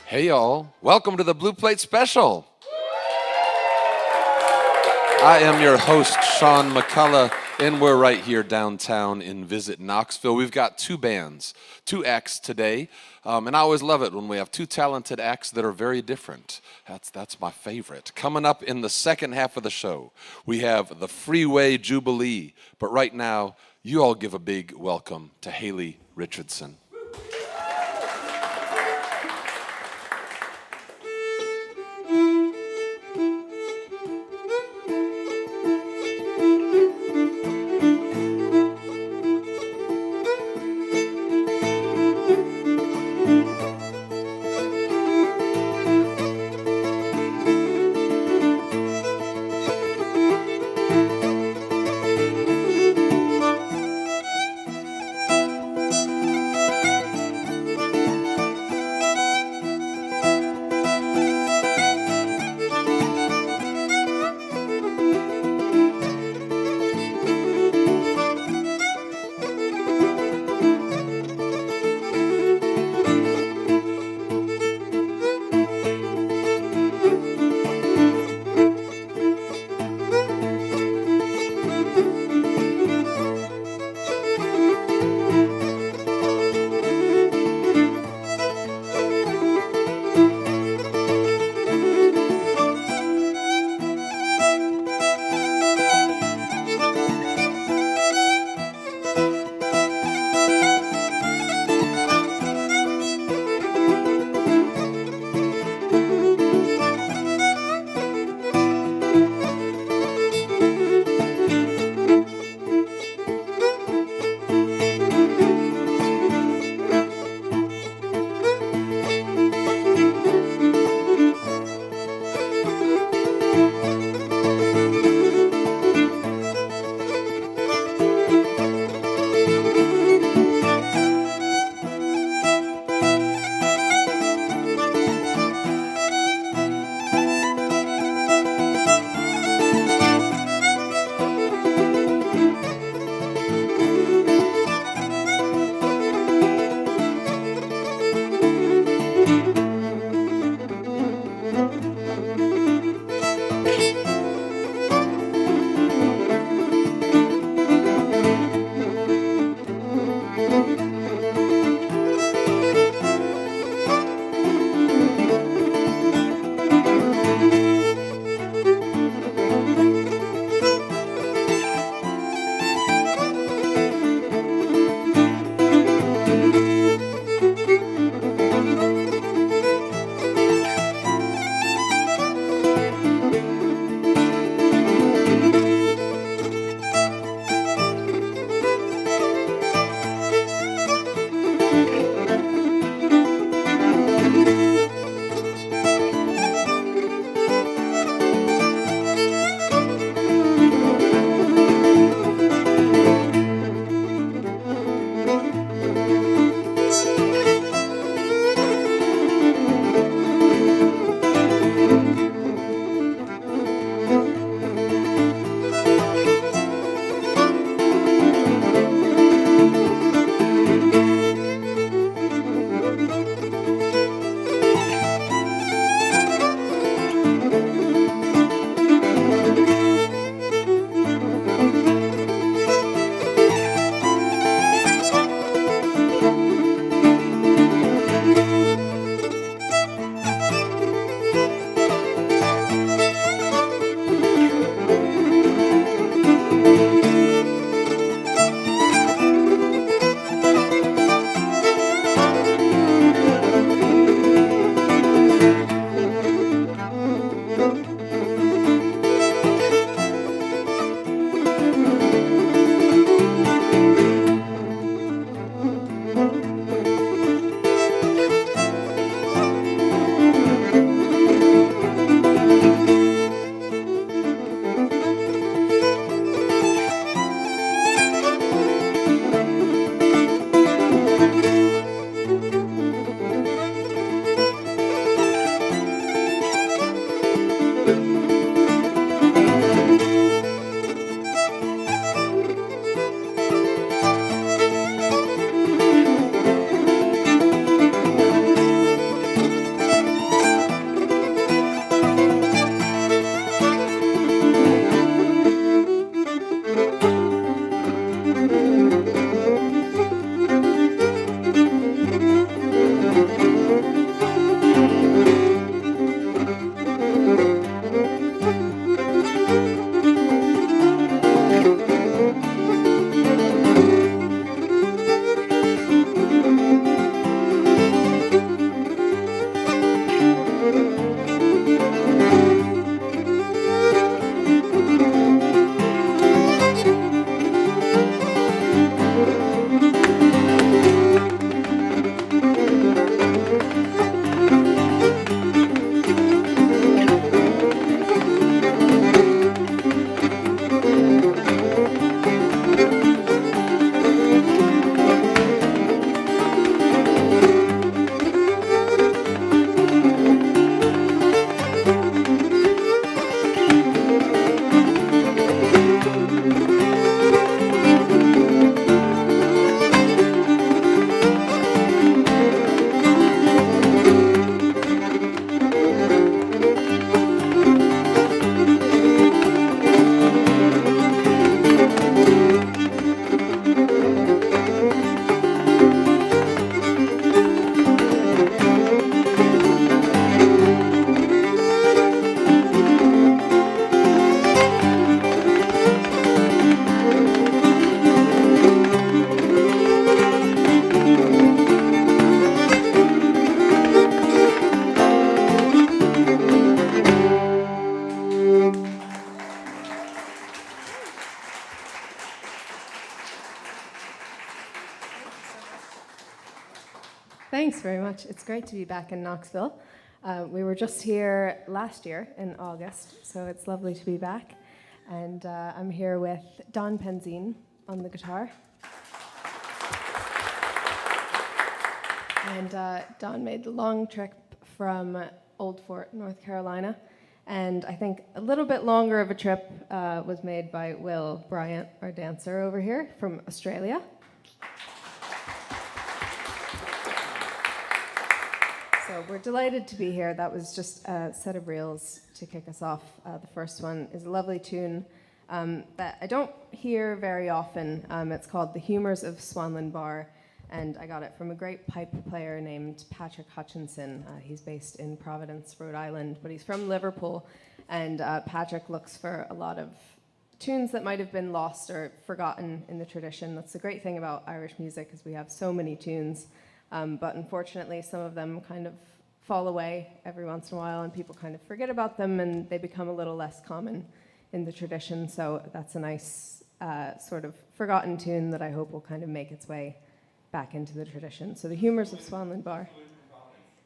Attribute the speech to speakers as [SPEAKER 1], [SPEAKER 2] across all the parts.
[SPEAKER 1] Hey y'all, welcome to the Blue Plate Special. I am your host, Sean McCullough, and we're right here downtown in Visit Knoxville. We've got two bands, two acts today, and I always love it when we have two talented acts that are very different. That's my favorite. Coming up in the second half of the show, we have the Freeway Jubilee, but right now, you all give a big welcome to Haley Richardson.
[SPEAKER 2] Thanks very much. It's great to be back in Knoxville. We were just here last year in August, so it's lovely to be back. And I'm here with Don Penzine on the guitar. And Don made the long trip from Old Fort, North Carolina. And I think a little bit longer of a trip was made by Will Bryant, our dancer over here from Australia. So we're delighted to be here. That was just a set of reels to kick us off. The first one is a lovely tune that I don't hear very often. It's called The Humours of Swanland Bar, and I got it from a great pipe player named Patrick Hutchinson. He's based in Providence, Rhode Island, but he's from Liverpool, and Patrick looks for a lot of tunes that might have been lost or forgotten in the tradition. That's the great thing about Irish music, is we have so many tunes. But unfortunately, some of them kind of fall away every once in a while, and people kind of forget about them, and they become a little less common in the tradition. So that's a nice sort of forgotten tune that I hope will kind of make its way back into the tradition. So The Humours of Swanland Bar.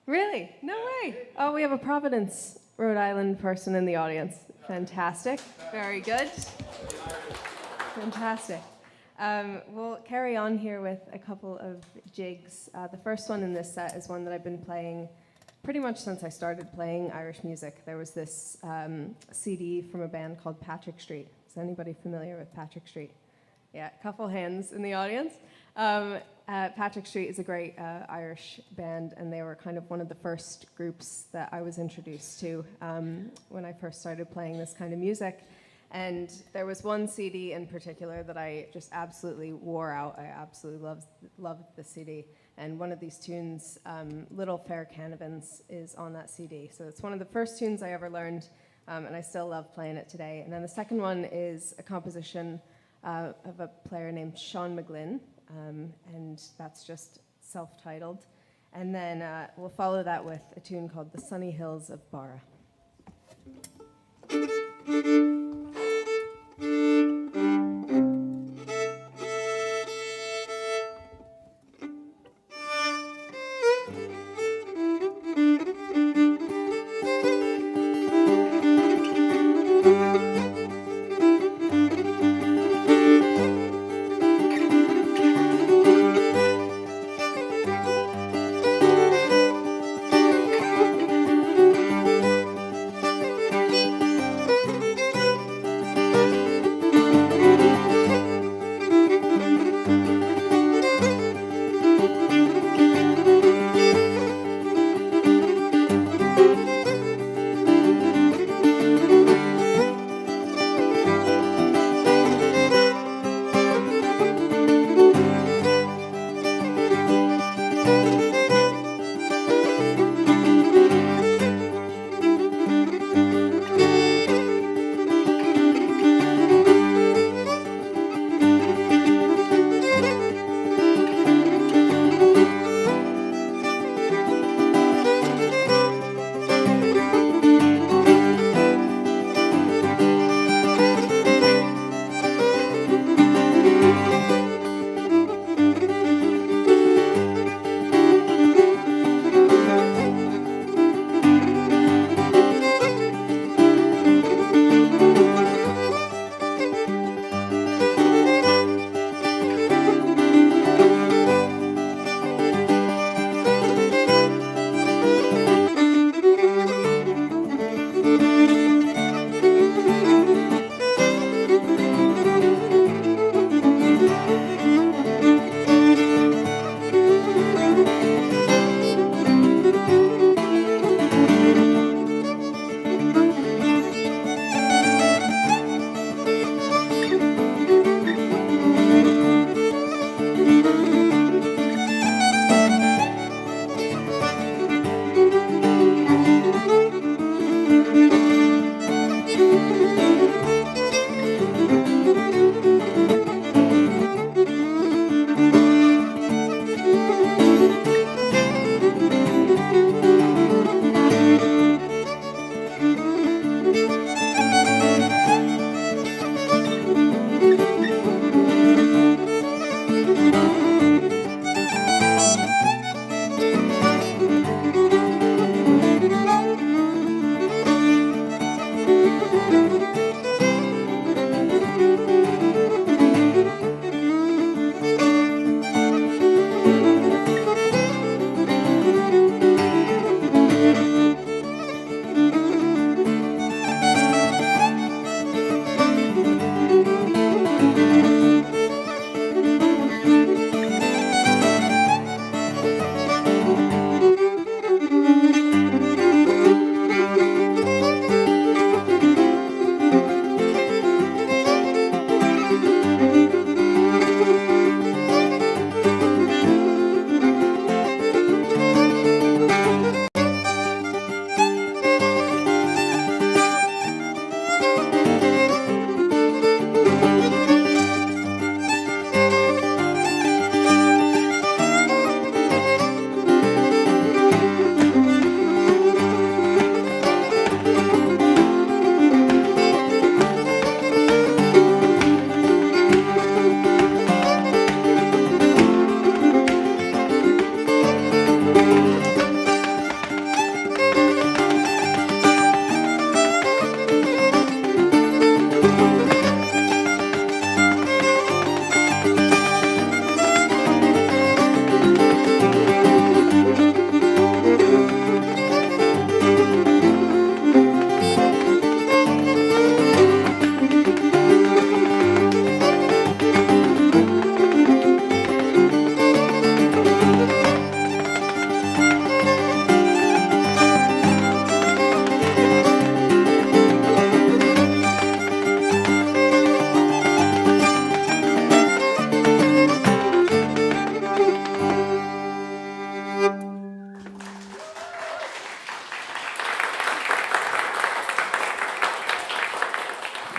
[SPEAKER 2] Really? No way. Oh, we have a Providence, Rhode Island person in the audience. Fantastic. Very good. Fantastic. We'll carry on here with a couple of jigs. The first one in this set is one that I've been playing pretty much since I started playing Irish music. There was this CD from a band called Patrick Street. Is anybody familiar with Patrick Street? Yeah, a couple hands in the audience. Patrick Street is a great Irish band, and they were kind of one of the first groups that I was introduced to when I first started playing this kind of music. And there was one CD in particular that I just absolutely wore out. I absolutely loved the CD. And one of these tunes, Little Fair Canavans, is on that CD. So it's one of the first tunes I ever learned, and I still love playing it today. And then the second one is a composition of a player named Sean McGlynn, and that's just self-titled. And then we'll follow that with a tune called The Sunny Hills of Barra.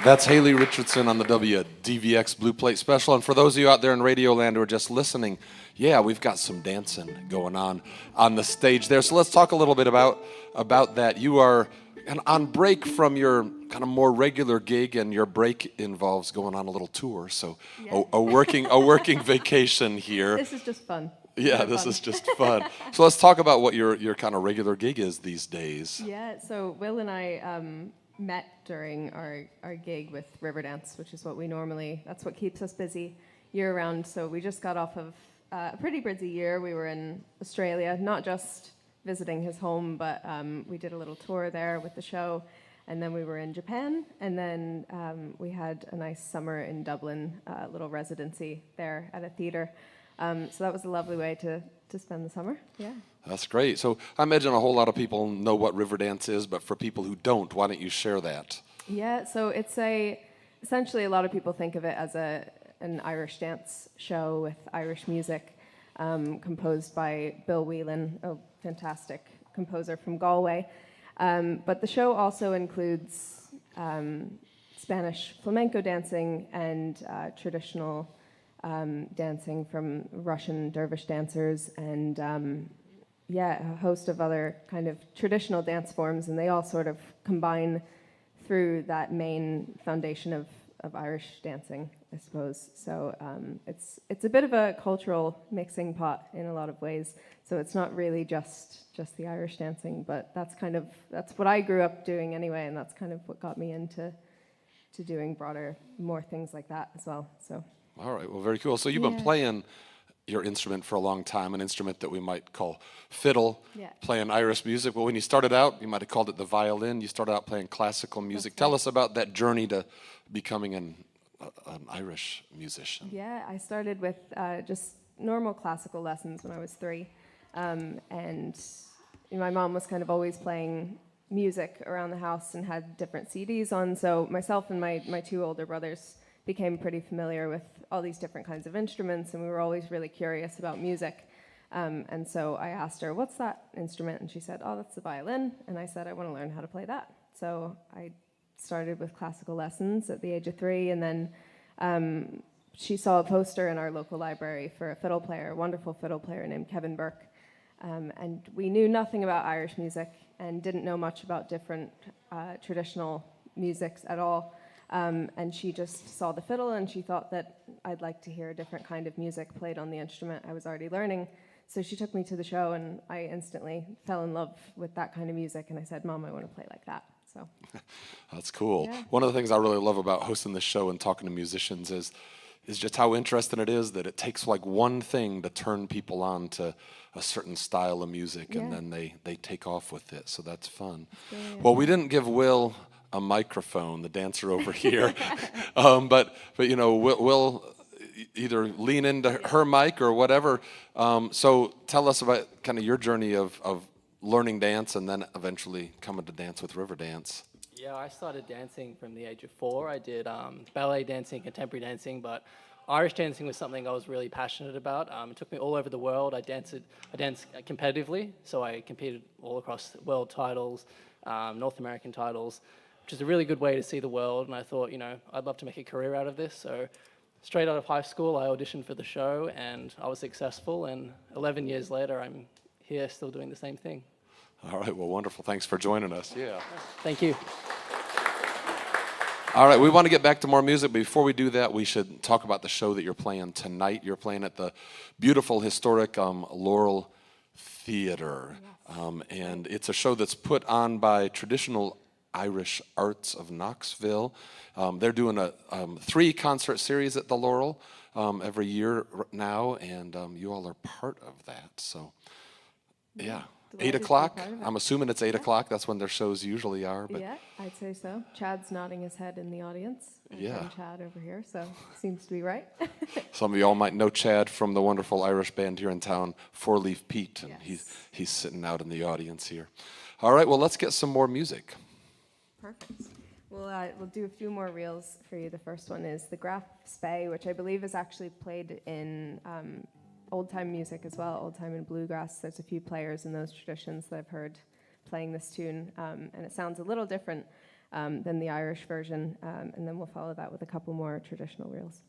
[SPEAKER 1] That's Haley Richardson on the WDVX Blue Plate Special. And for those of you out there in Radio Land who are just listening, yeah, we've got some dancing going on the stage there. So let's talk a little bit about that. You are on break from your kind of more regular gig, and your break involves going on a little tour. So
[SPEAKER 2] Yeah.
[SPEAKER 1] a working vacation here.
[SPEAKER 2] This is just fun.
[SPEAKER 1] Yeah, this is just fun. So let's talk about what your kind of regular gig is these days.
[SPEAKER 2] Yeah, so Will and I met during our gig with Riverdance, which is that's what keeps us busy year round. So we just got off of a pretty busy year. We were in Australia, not just visiting his home, but we did a little tour there with the show. And then we were in Japan, and then we had a nice summer in Dublin, a little residency there at a theater. So that was a lovely way to spend the summer, yeah.
[SPEAKER 1] That's great. So I imagine a whole lot of people know what Riverdance is, but for people who don't, why don't you share that?
[SPEAKER 2] Yeah, so it's essentially a lot of people think of it as an Irish dance show with Irish music, composed by Bill Whelan, a fantastic composer from Galway. But the show also includes Spanish flamenco dancing and traditional dancing from Russian dervish dancers, and a host of other kind of traditional dance forms, and they all sort of combine through that main foundation of Irish dancing, I suppose. So it's a bit of a cultural mixing pot in a lot of ways. So it's not really just the Irish dancing, but that's what I grew up doing anyway, and that's kind of what got me into doing more things like that as well. So.
[SPEAKER 1] All right, well, very cool. So you've been playing your instrument for a long time, an instrument that we might call fiddle, playing Irish music. Well, when you started out, you might have called it the violin. You started out playing classical music. Tell us about that journey to becoming an Irish musician.
[SPEAKER 2] Yeah, I started with just normal classical lessons when I was 3. And my mom was kind of always playing music around the house and had different CDs on. So myself and my 2 older brothers became pretty familiar with all these different kinds of instruments, and we were always really curious about music. And so I asked her, "What's that instrument?" And she said, "Oh, that's the violin." And I said, "I want to learn how to play that." So I started with classical lessons at the age of 3, and then she saw a poster in our local library for a wonderful fiddle player named Kevin Burke. And we knew nothing about Irish music and didn't know much about different traditional musics at all. And she just saw the fiddle, and she thought that I'd like to hear a different kind of music played on the instrument I was already learning. So she took me to the show, and I instantly fell in love with that kind of music, and I said, "Mom, I want to play like that." So
[SPEAKER 1] That's cool.
[SPEAKER 2] Yeah.
[SPEAKER 1] One of the things I really love about hosting this show and talking to musicians is just how interesting it is that it takes like one thing to turn people on to a certain style of music, and then they take off with it. So that's fun. Well, we didn't give Will a microphone, the dancer over here, but you know, we'll either lean into her mic or whatever. So tell us about kind of your journey of learning dance and then eventually coming to dance with Riverdance.
[SPEAKER 3] Yeah, I started dancing from the age of 4. I did ballet dancing, contemporary dancing, but Irish dancing was something I was really passionate about. It took me all over the world. I danced competitively, so I competed all across world titles, North American titles, which is a really good way to see the world. And I thought, I'd love to make a career out of this. So straight out of high school, I auditioned for the show, and I was successful. And 11 years later, I'm here still doing the same thing.
[SPEAKER 1] All right, well, wonderful. Thanks for joining us. Yeah.
[SPEAKER 3] Thank you.
[SPEAKER 1] All right, we want to get back to more music, but before we do that, we should talk about the show that you're playing tonight. You're playing at the beautiful, historic Laurel Theater, and it's a show that's put on by Traditional Irish Arts of Knoxville. They're doing a 3-concert series at the Laurel every year now, and you all are part of that. So, yeah. 8 o'clock. I'm assuming it's 8 o'clock. That's when their shows usually are. But
[SPEAKER 2] yeah, I'd say so. Chad's nodding his head in the audience.
[SPEAKER 1] Yeah.
[SPEAKER 2] And Chad over here, so seems to be right.
[SPEAKER 1] Some of y'all might know Chad from the wonderful Irish band here in town, Four Leaf Pete, and
[SPEAKER 2] Yes.
[SPEAKER 1] he's sitting out in the audience here. All right, well, let's get some more music.
[SPEAKER 2] Perfect. We'll do a few more reels for you. The first one is the Graf Spey, which I believe is actually played in old-time music as well, old-time and bluegrass. There's a few players in those traditions that I've heard playing this tune, and it sounds a little different than the Irish version, and then we'll follow that with a couple more traditional reels.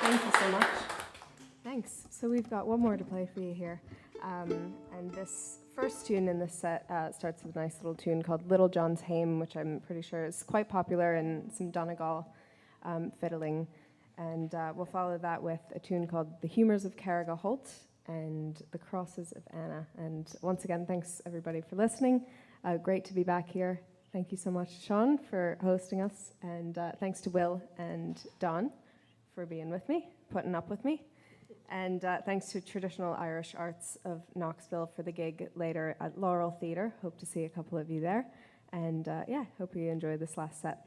[SPEAKER 2] Thank you so much. Thanks. So we've got one more to play for you here. And this first tune in this set starts with a nice little tune called Little John's Hame, which I'm pretty sure is quite popular, and some Donegal fiddling. And we'll follow that with a tune called The Humours of Carriga Holt and The Crosses of Anna. And once again, thanks everybody for listening. Great to be back here. Thank you so much, Sean, for hosting us. And thanks to Will and Don for being with me, putting up with me. And thanks to Traditional Irish Arts of Knoxville for the gig later at Laurel Theatre. Hope to see a couple of you there. And yeah, hope you enjoy this last set.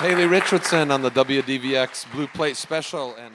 [SPEAKER 1] Haley Richardson on the WDVX Blue Plate Special. And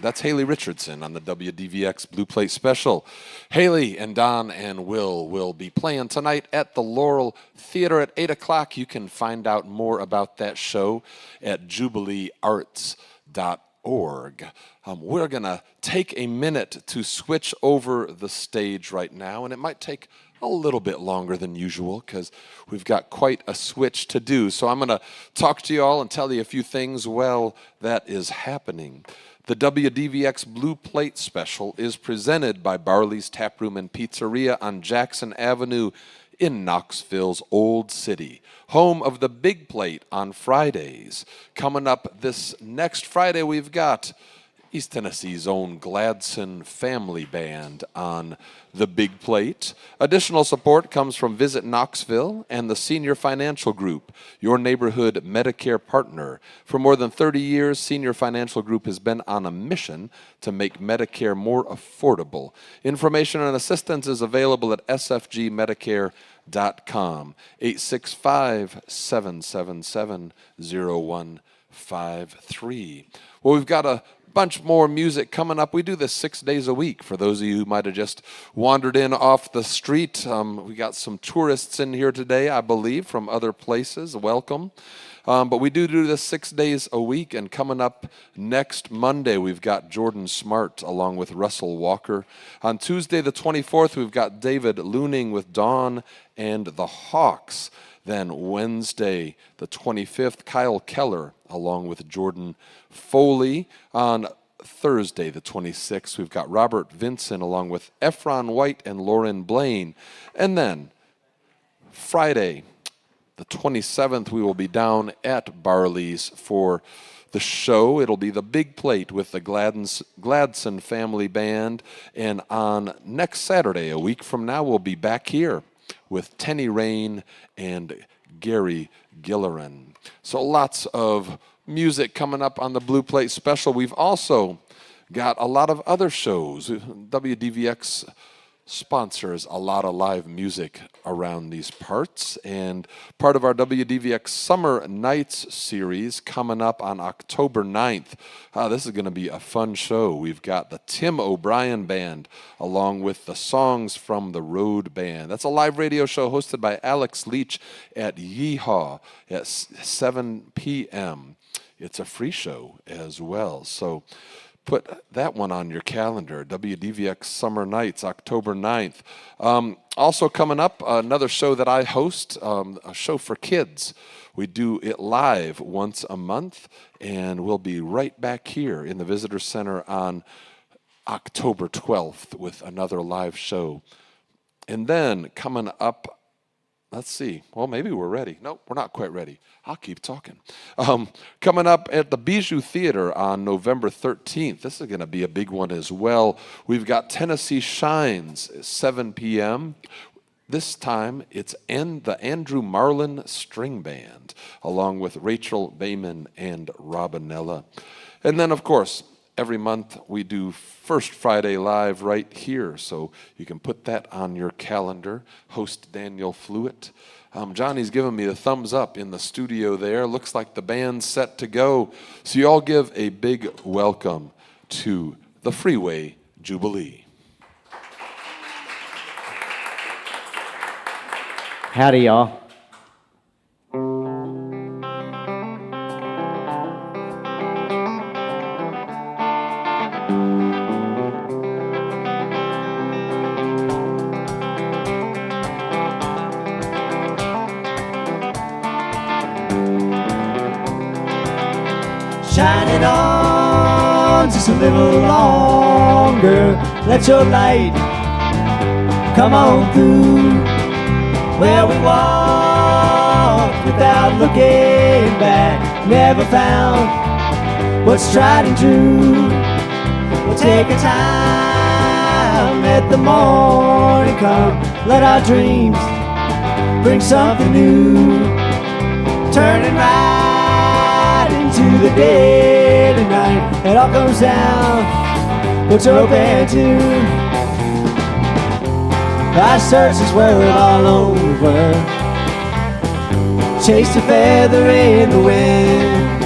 [SPEAKER 1] that's Haley Richardson on the WDVX Blue Plate Special. Haley and Don and will be playing tonight at the Laurel Theater at 8 o'clock. You can find out more about that show at jubileearts.org. We're going to take a minute to switch over the stage right now, and it might take a little bit longer than usual because we've got quite a switch to do. So I'm going to talk to you all and tell you a few things while that is happening. The WDVX Blue Plate Special is presented by Barley's Taproom and Pizzeria on Jackson Avenue in Knoxville's Old City, home of the Big Plate on Fridays. Coming up this next Friday, we've got East Tennessee's own Gladson Family Band on the Big Plate. Additional support comes from Visit Knoxville and the Senior Financial Group, your neighborhood Medicare partner. For more than 30 years, Senior Financial Group has been on a mission to make Medicare more affordable. Information and assistance is available at sfgmedicare.com, 865-777-0153. Well, we've got a bunch more music coming up. We do this 6 days a week. For those of you who might have just wandered in off the street, we got some tourists in here today, I believe, from other places. Welcome. But we do this 6 days a week, and coming up next Monday, we've got Jordan Smart along with Russell Walker. On Tuesday the 24th, we've got David Looning with Dawn and the Hawks. Then Wednesday the 25th, Kyle Keller along with Jordan Foley. On Thursday the 26th, we've got Robert Vinson along with Efron White and Lauren Blaine. And then Friday the 27th, we will be down at Barley's for the show. It'll be the Big Plate with the Gladson Family Band. And on next Saturday, a week from now, we'll be back here with Tenny Rain and Gary Gilleran. So lots of music coming up on the Blue Plate Special. We've also got a lot of other shows. WDVX sponsors a lot of live music around these parts, and part of our WDVX Summer Nights series coming up on October 9th. This is going to be a fun show. We've got the Tim O'Brien Band along with the Songs from the Road Band. That's a live radio show hosted by Alex Leach at Yeehaw at 7 p.m. It's a free show as well, so put that one on your calendar, WDVX Summer Nights, October 9th. Also coming up, another show that I host, a show for kids. We do it live once a month, and we'll be right back here in the Visitor Center on October 12th with another live show. And then coming up, let's see. Well, maybe we're ready. Nope, we're not quite ready. I'll keep talking. Coming up at the Bijou Theater on November 13th. This is going to be a big one as well. We've got Tennessee Shines at 7 p.m. This time, it's the Andrew Marlin String Band, along with Rachel Bayman and Robinella. And then, of course, every month we do First Friday Live right here, so you can put that on your calendar. Host Daniel Flewitt. Johnny's giving me the thumbs up in the studio there. Looks like the band's set to go. So you all give a big welcome to the Freeway Jubilee.
[SPEAKER 4] Howdy, y'all. Shine it on just a little longer. Let your light come on through. Where we walk without looking back, never found what's tried and true. We'll take our time, let the morning come. Let our dreams bring something new. Turning right into the dead of night. It all comes down what you're open to. Our search is well all over. chase a feather in the wind,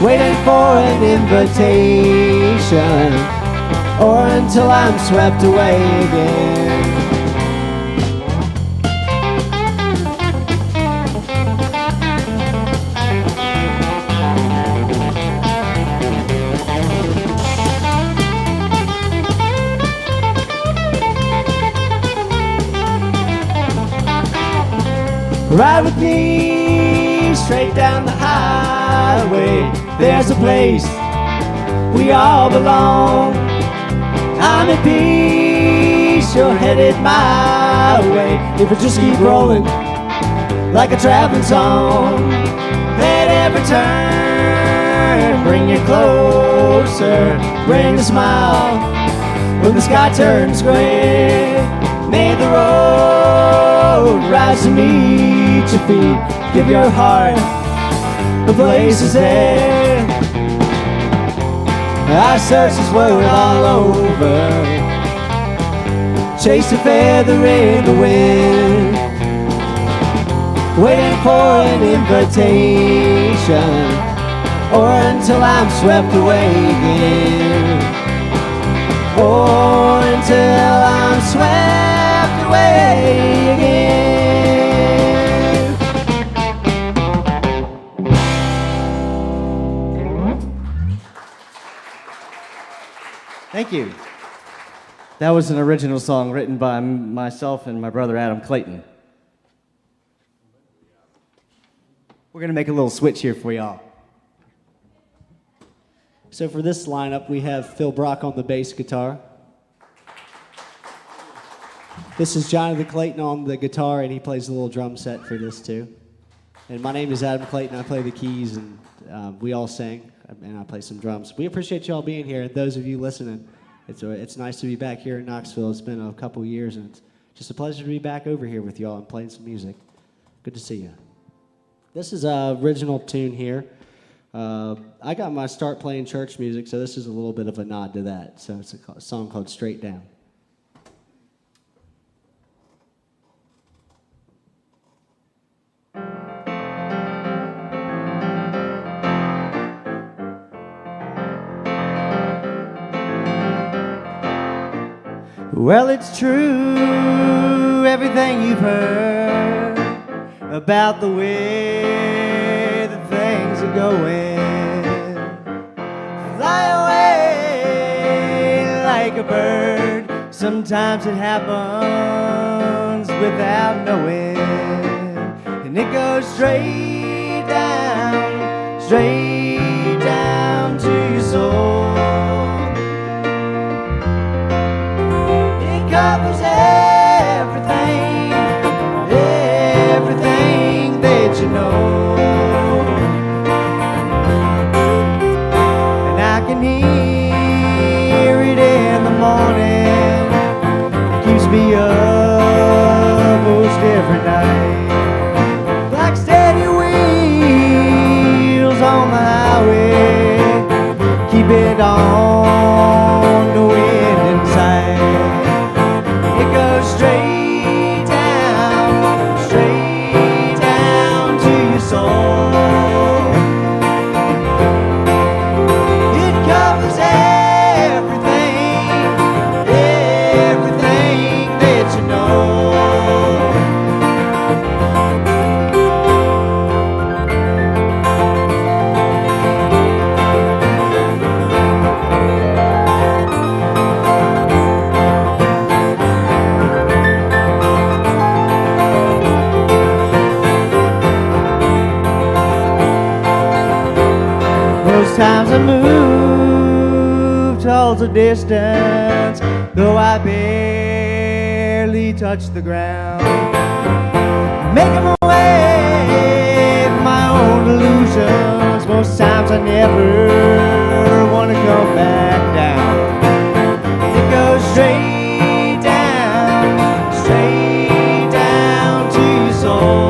[SPEAKER 4] waiting for an invitation, or until I'm swept away again. Ride with me straight down the highway. There's a place we all belong. I'm at peace, you're headed my way. If we just keep rolling like a traveling song, let every turn bring you closer, bring a smile when the sky turns gray. May the road rise to meet your feet. Give your heart a place to stay. I search this world all over, chase a feather in the wind, waiting for an invitation, or until I'm swept away again, or until I'm swept away again. Thank you. That was an original song written by myself and my brother Adam Clayton. We're going to make a little switch here for y'all. So for this lineup, we have Phil Brock on the bass guitar. This is Jonathan Clayton on the guitar, and he plays a little drum set for this too. And my name is Adam Clayton. I play the keys, and we all sing, and I play some drums. We appreciate y'all being here, and those of you listening. It's nice to be back here in Knoxville. It's been a couple years, and it's just a pleasure to be back over here with y'all and playing some music. Good to see you. This is an original tune here. I got my start playing church music, so this is a little bit of a nod to that. So it's a song called Straight Down. Well, it's true, everything you've heard about the way that things are going. Fly away like a bird. Sometimes it happens without knowing. And it goes straight down to your soul. Covers everything that you know. And I can hear it in the morning, keeps me up most every night. Like steady wheels on the highway, keep it on, no end in sight. Straight down to your soul. It covers everything that you know. Times I move towards a distance, though I barely touch the ground. Making my way from my own illusions. Most times I never want to go back down. It goes straight down to your soul.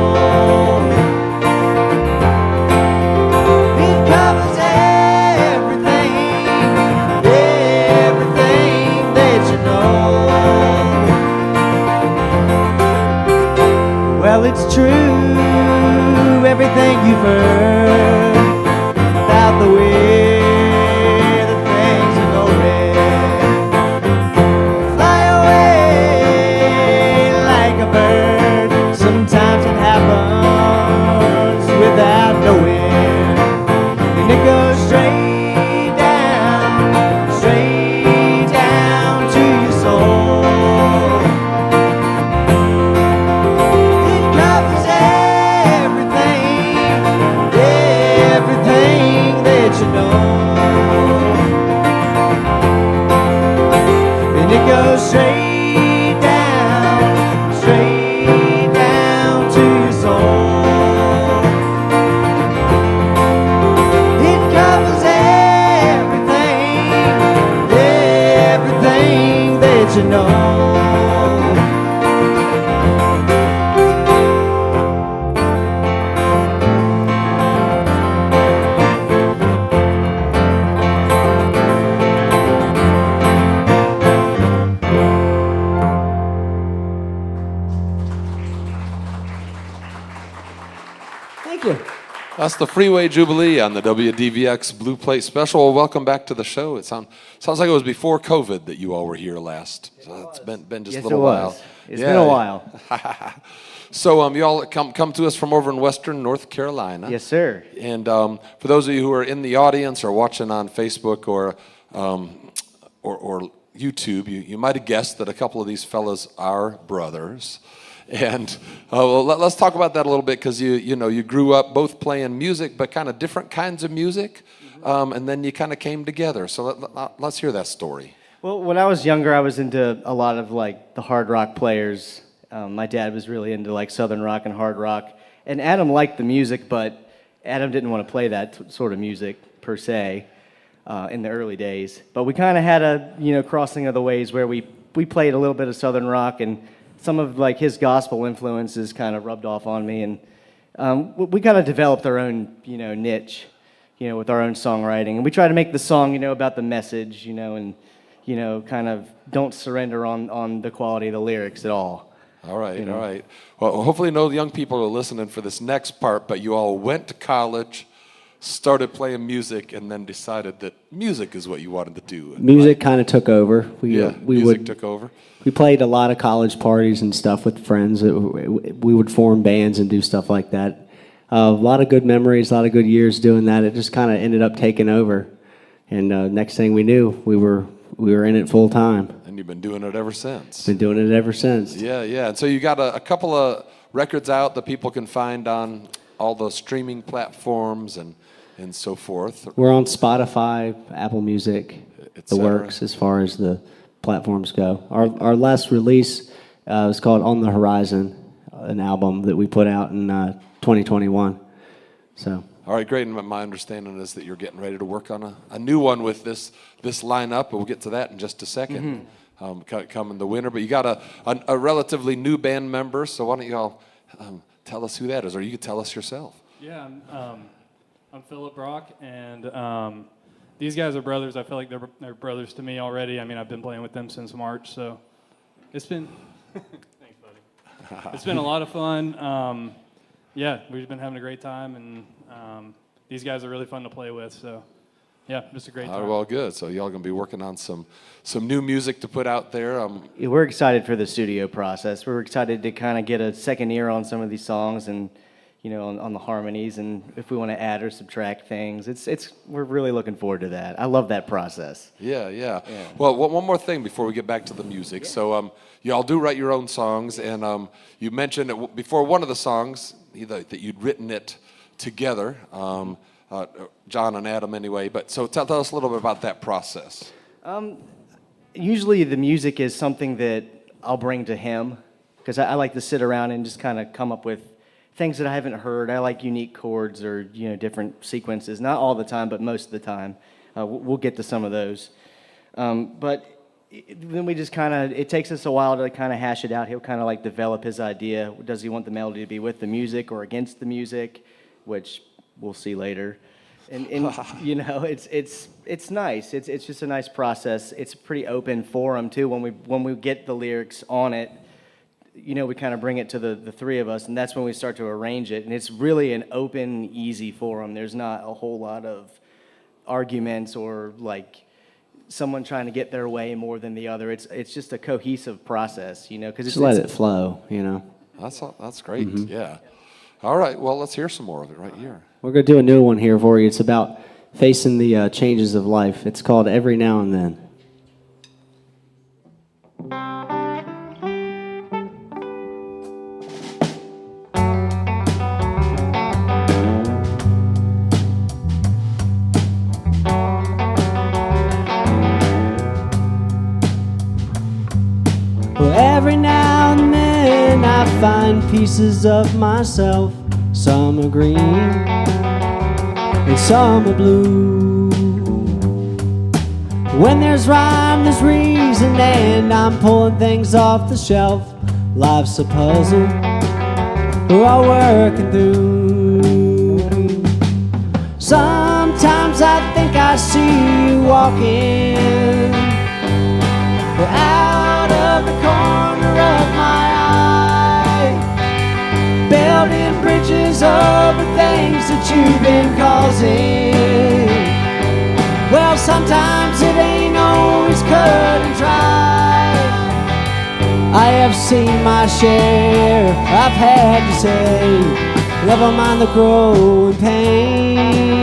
[SPEAKER 4] Well, it's true, you know.
[SPEAKER 5] Thank you.
[SPEAKER 1] That's the Freeway Jubilee on the WDVX Blue Plate Special. Well, welcome back to the show. It sounds like it was before COVID that you all were here last. So it's been just
[SPEAKER 4] Yes,
[SPEAKER 1] a little
[SPEAKER 4] it was.
[SPEAKER 1] while.
[SPEAKER 4] It's been a while.
[SPEAKER 1] So you all come to us from over in Western North Carolina.
[SPEAKER 4] Yes, sir.
[SPEAKER 1] And for those of you who are in the audience or watching on Facebook or YouTube, you might have guessed that a couple of these fellas are brothers. And well, let's talk about that a little bit, because you grew up both playing music, but kind of different kinds of music, and then you kind of came together. So let's hear that story.
[SPEAKER 4] Well, when I was younger, I was into a lot of like the hard rock players. My dad was really into like southern rock and hard rock, and Adam liked the music, but Adam didn't want to play that sort of music per se in the early days. But we kind of had a crossing of the ways where we played a little bit of southern rock, and some of like his gospel influences kind of rubbed off on me, and we kind of developed our own niche, with our own songwriting, and we try to make the song about the message, and kind of don't surrender on the quality of the lyrics at all.
[SPEAKER 1] All right, all right. Well, hopefully no young people are listening for this next part, but you all went to college, started playing music, and then decided that music is what you wanted to do.
[SPEAKER 5] Music kind of took over.
[SPEAKER 1] Music took over.
[SPEAKER 5] We played a lot of college parties and stuff with friends. We would form bands and do stuff like that. A lot of good memories, a lot of good years doing that. It just kind of ended up taking over, and next thing we knew, we were in it full time.
[SPEAKER 1] And you've been doing it ever since.
[SPEAKER 5] Been doing it ever since.
[SPEAKER 1] Yeah, yeah. And so you got a couple of records out that people can find on all the streaming platforms and so forth.
[SPEAKER 5] We're on Spotify, Apple Music, the
[SPEAKER 1] cetera.
[SPEAKER 5] works as far as the platforms go. Our last release was called On the Horizon, an album that we put out in 2021. So.
[SPEAKER 1] All right, great. And my understanding is that you're getting ready to work on a new one with this lineup, but we'll get to that in just a second. Come in the winter. But you got a relatively new band member, so why don't you all tell us who that is, or you could tell us yourself.
[SPEAKER 6] Yeah, I'm Philip Brock, and these guys are brothers. I feel like they're brothers to me already. I mean, I've been playing with them since March, so it's been thanks, buddy. It's been a lot of fun. Yeah, we've been having a great time, and these guys are really fun to play with. So, yeah, just a great time.
[SPEAKER 1] Well, good. So y'all gonna be working on some new music to put out there.
[SPEAKER 4] Yeah, we're excited for the studio process. We're excited to kind of get a second ear on some of these songs, and on the harmonies, and if we want to add or subtract things. We're really looking forward to that. I love that process.
[SPEAKER 1] Yeah. Well, one more thing before we get back to the music. Yeah. So y'all do write your own songs, and you mentioned it before one of the songs that you'd written it together, John and Adam anyway. But so tell us a little bit about that process.
[SPEAKER 4] Usually the music is something that I'll bring to him, because I like to sit around and just kind of come up with things that I haven't heard. I like unique chords or different sequences. Not all the time, but most of the time. We'll get to some of those. But then we just kind of, it takes us a while to kind of hash it out. He'll kind of like develop his idea. Does he want the melody to be with the music or against the music? Which we'll see later. And it's nice. It's just a nice process. It's a pretty open forum too. When we get the lyrics on it, we kind of bring it to the three of us, and that's when we start to arrange it. And it's really an open, easy forum. There's not a whole lot of arguments or like someone trying to get their way more than the other. It's just a cohesive process, because
[SPEAKER 5] just let it flow,
[SPEAKER 1] That's great. Yeah. All right. Well, let's hear some more of it right here.
[SPEAKER 5] We're going to do a new one here for you. It's about facing the changes of life. It's called Every Now and Then. Every now and then I find pieces of myself. Some are green and some are blue.
[SPEAKER 4] When there's rhyme, there's reason, and I'm pulling things off the shelf. Life's a puzzle we're all working through. Sometimes I think I see you walking out of the corner of my eye, building bridges over things that you've been causing. Well, sometimes it ain't always cut and dry. I have seen my share, I've had to say, never mind the growing pains.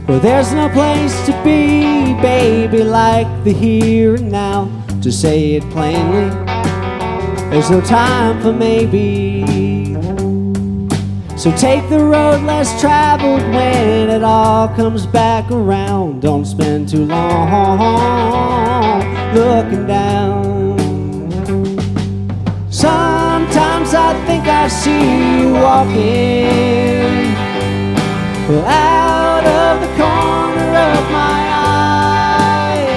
[SPEAKER 4] Well, there's no place to be, baby, like the here and now. To say it plainly, there's no time for maybe. So take the road less traveled when it all comes back around. Don't spend too long looking down. Sometimes I think I see you walking out of the corner of my eye,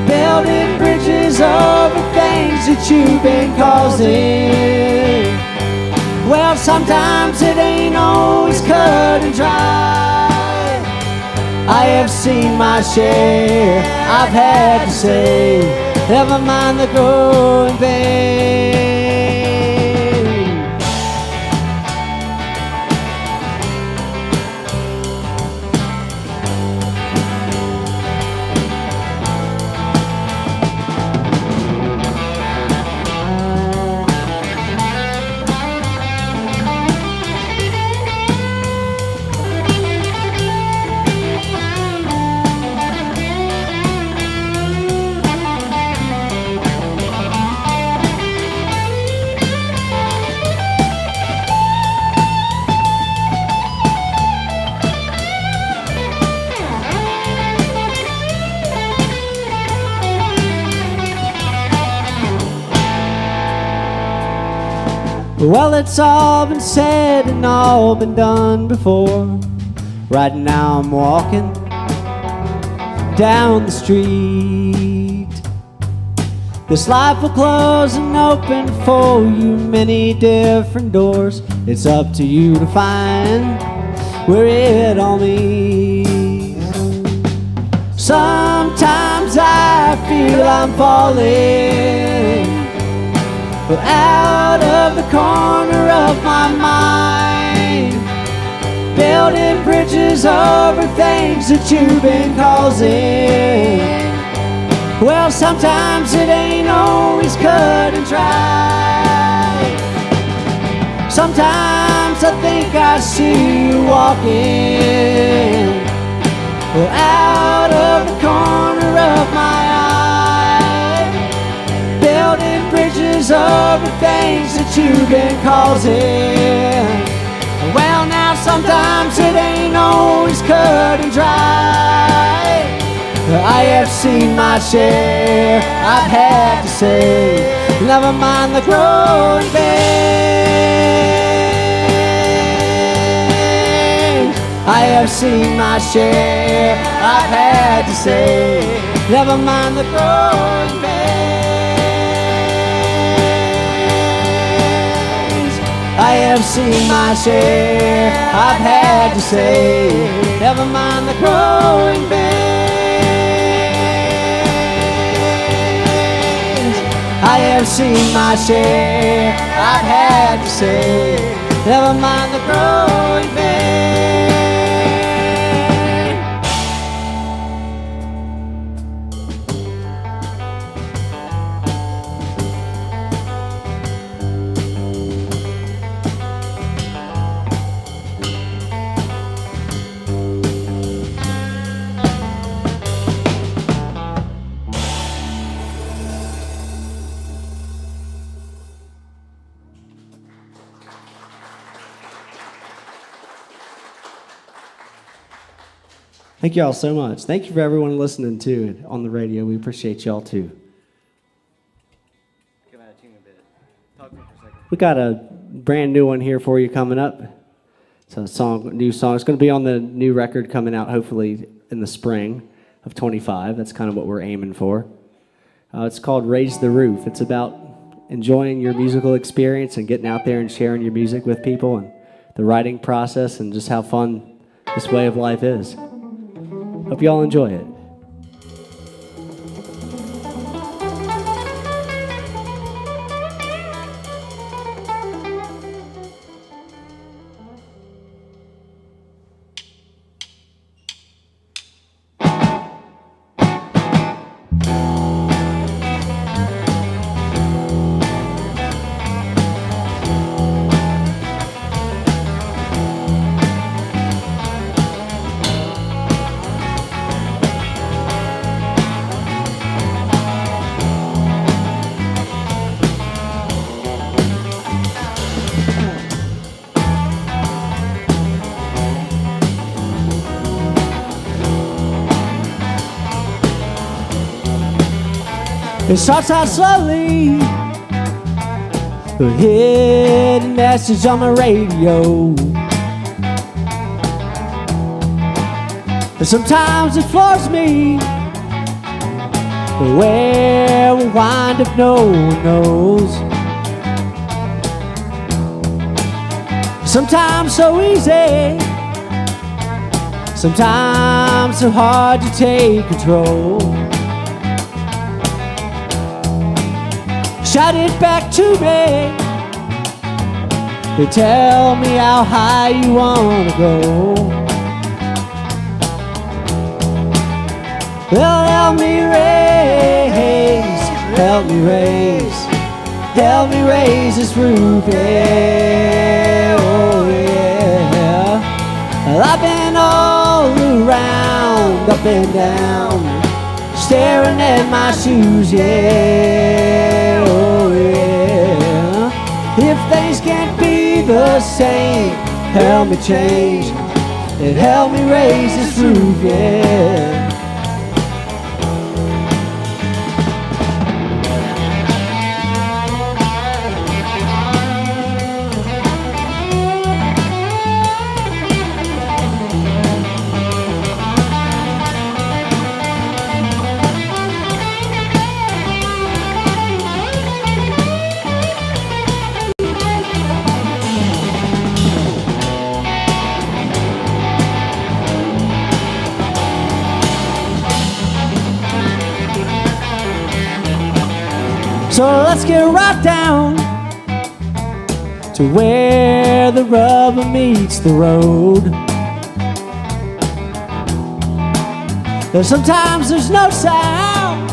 [SPEAKER 4] building bridges over things that you've been causing. Well, sometimes it ain't always cut and dry. I have seen my share, I've had to say, never mind the growing pain. Well, it's all been said and all been done before. Right now I'm walking down the street. This life will close and open for you many different doors. It's up to you to find where it all meets. Sometimes I feel I'm falling out of the corner of my mind, building bridges over things that you've been causing. Well, sometimes it ain't always cut and dry. Sometimes I think I see you walking out of the corner of my eye, building bridges over things that you've been causing. Well, now sometimes it ain't always cut and dry. I have seen my share, I've had to say, never mind the growing pains. I have seen my share, I've had to say, never mind the growing pains. I have seen my share, I've had to say, never mind the growing pains. I have seen my share, I've had to say, never mind the growing pains. Thank you all so much. Thank you for everyone listening to it on the radio. We appreciate y'all too.
[SPEAKER 5] Come out of tune a bit. Talk to me for a second. We got a brand new one here for you coming up. It's a new song. It's going to be on the new record coming out hopefully in the spring of 25. That's kind of what we're aiming for. It's called Raise the Roof. It's about enjoying your musical experience and getting out there and sharing your music with people and the writing process and just how fun this way of life is. Hope you all enjoy it. It starts out slowly, a hidden message on my radio. And sometimes it floors me, but where we'll wind up no one knows. Sometimes so easy, sometimes so hard to take control. Shout it back to me. They tell me how high you wanna go. Well, help me raise this roof, yeah, oh yeah. Well, I've been all around, up and down, staring at my shoes, yeah, oh yeah. If things can't be the same, help me change and help me raise this roof, yeah. So let's get right down to where the rubber meets the road. Though sometimes there's no sound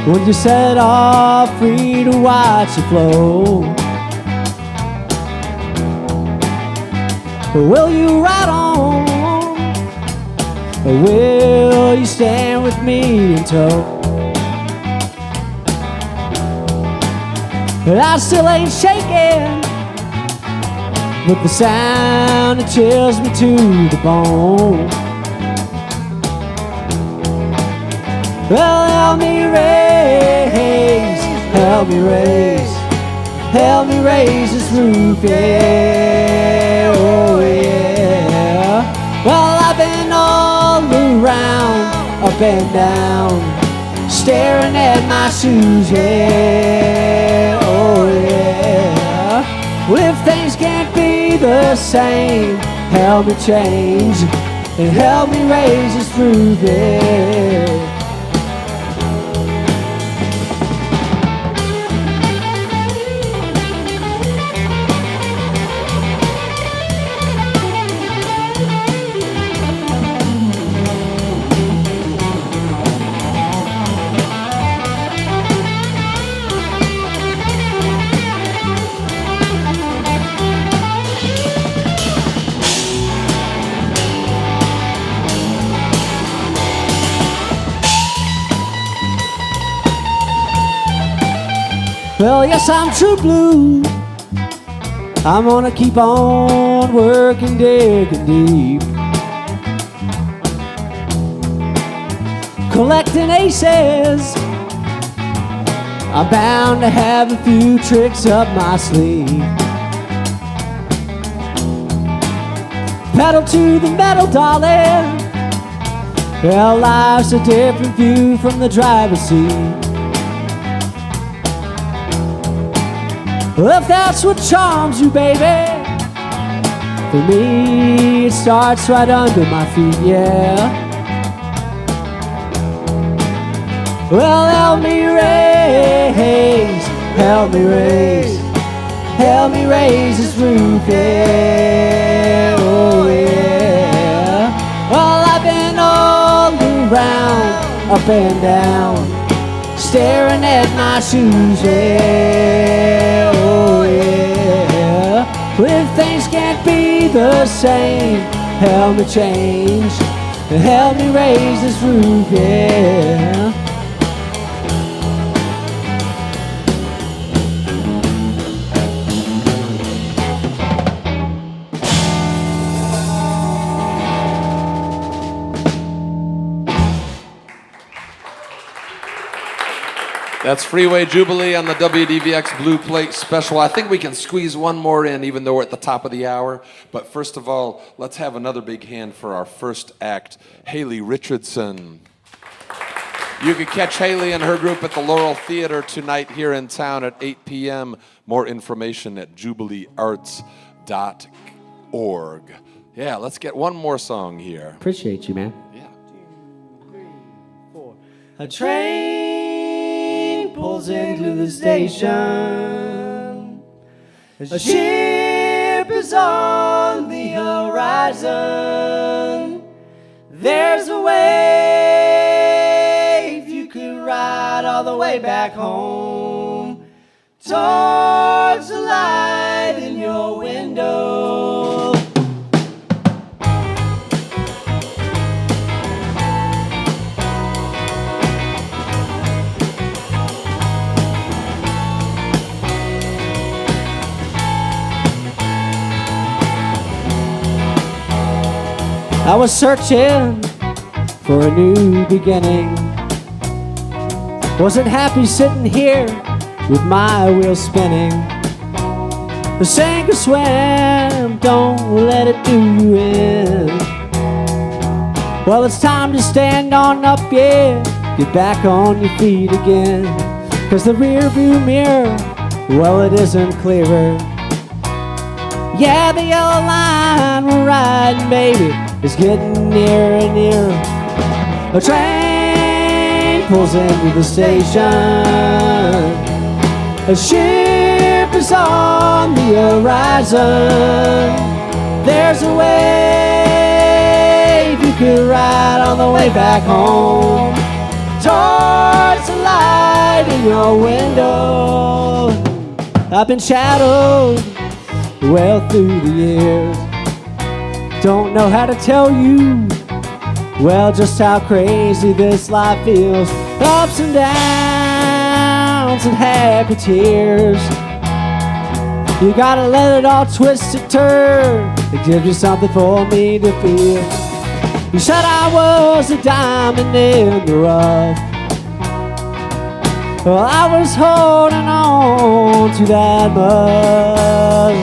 [SPEAKER 5] when you set off free to watch it flow. But will you ride on, or will you stand with me in tow? But I still ain't shaking with the sound that chills me to the bone. Well, help me raise this roof, yeah, oh yeah. Well, I've been all around, up and down, staring at my shoes, yeah, oh yeah. Well, if things can't be the same, help me change and help me raise this roof, yeah. Well, yes, I'm true blue. I'm gonna keep on working, digging deep, collecting aces.
[SPEAKER 4] I'm bound to have a few tricks up my sleeve. Pedal to the metal, darling. Well, life's a different view from the driver's seat. Well, if that's what charms you, baby, for me it starts right under my feet, yeah. Well, help me raise, help me raise, help me raise this roof, yeah, oh yeah. Well, I've been all around, up and down, staring at my shoes, yeah, oh yeah. Well, if things can't be the same, help me change, help me raise this roof, yeah.
[SPEAKER 1] That's Freeway Jubilee on the WDVX Blue Plate Special. I think we can squeeze one more in, even though we're at the top of the hour. But first of all, let's have another big hand for our first act, Haley Richardson. You can catch Haley and her group at the Laurel Theater tonight here in town at 8 p.m. More information at jubileearts.org. Yeah, let's get one more song here.
[SPEAKER 5] Appreciate you, man.
[SPEAKER 1] Yeah.
[SPEAKER 3] 2, 3, 4.
[SPEAKER 4] A train pulls into the station. A ship is on the horizon. There's a wave you could ride all the way back home, towards the light in your window. I was searching for a new beginning. Wasn't happy sitting here with my wheels spinning. The sink or swim, don't let it do you in. Well, it's time to stand on up, yeah, get back on your feet again. 'Cause the rear view mirror, well, it isn't clearer. Yeah, the yellow line we're riding, baby, is getting nearer and nearer. A train pulls into the station. A ship is on the horizon. There's a wave you could ride on the way back home, towards the light in your window. I've been shadowed well through the years. Don't know how to tell you, well, just how crazy this life feels. Ups and downs and happy tears. You gotta let it all twist and turn. It gives you something for me to feel. You said I was a diamond in the rough. Well, I was holding on to that mud.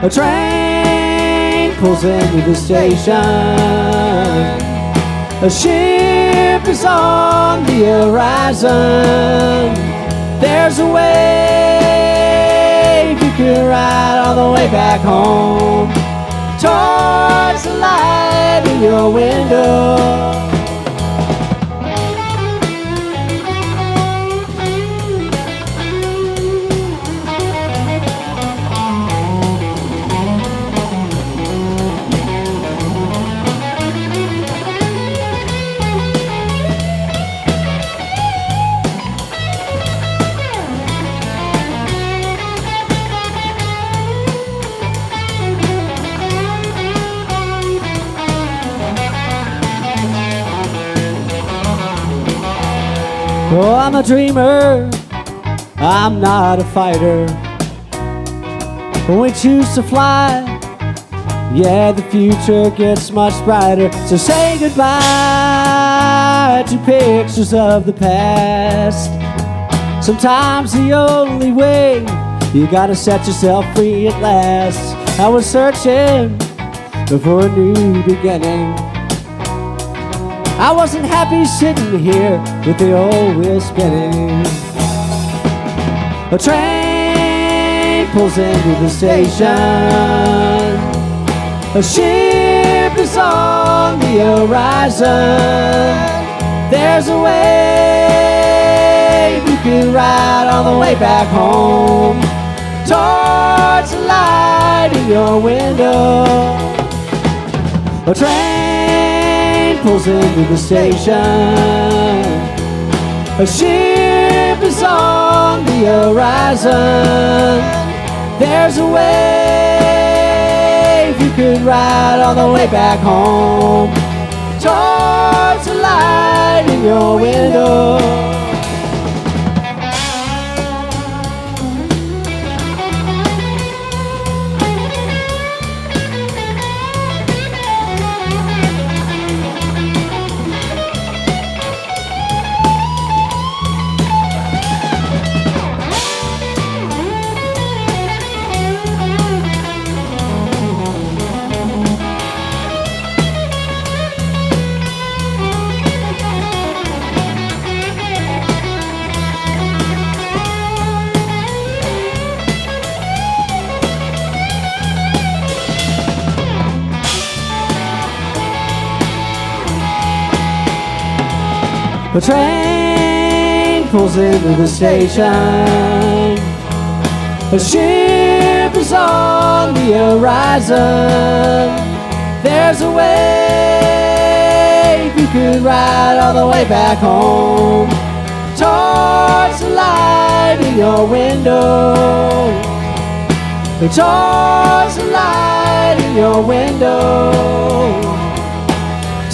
[SPEAKER 4] A train pulls into the station. A ship is on the horizon. There's a wave you can ride all the way back home, towards the light in your window. Oh, I'm a dreamer, I'm not a fighter. When we choose to fly, yeah, the future gets much brighter. So say goodbye to pictures of the past. Sometimes the only way, you gotta set yourself free at last. I was searching for a new beginning. I wasn't happy sitting here with the old wheel spinning. A train pulls into the station. A ship is on the horizon. There's a wave you can ride on the way back home, towards the light in your window. A train pulls into the station. A ship is on the horizon. There's a wave you could ride on the way back home, towards the light in your window. A train pulls into the station. A ship is on the horizon. There's a wave you could ride all the way back home, towards the light in your window. Towards the light in your window.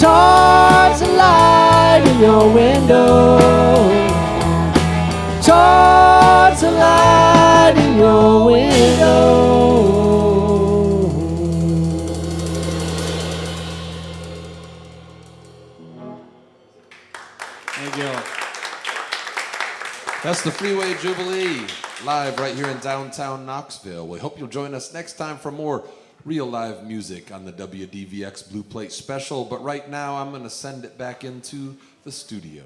[SPEAKER 4] Towards the light in your window. Towards the light in your window.
[SPEAKER 6] Thank you.
[SPEAKER 1] That's the Freeway Jubilee, live right here in downtown Knoxville. We hope you'll join us next time for more real live music on the WDVX Blue Plate Special. But right now, I'm going to send it back into the studio.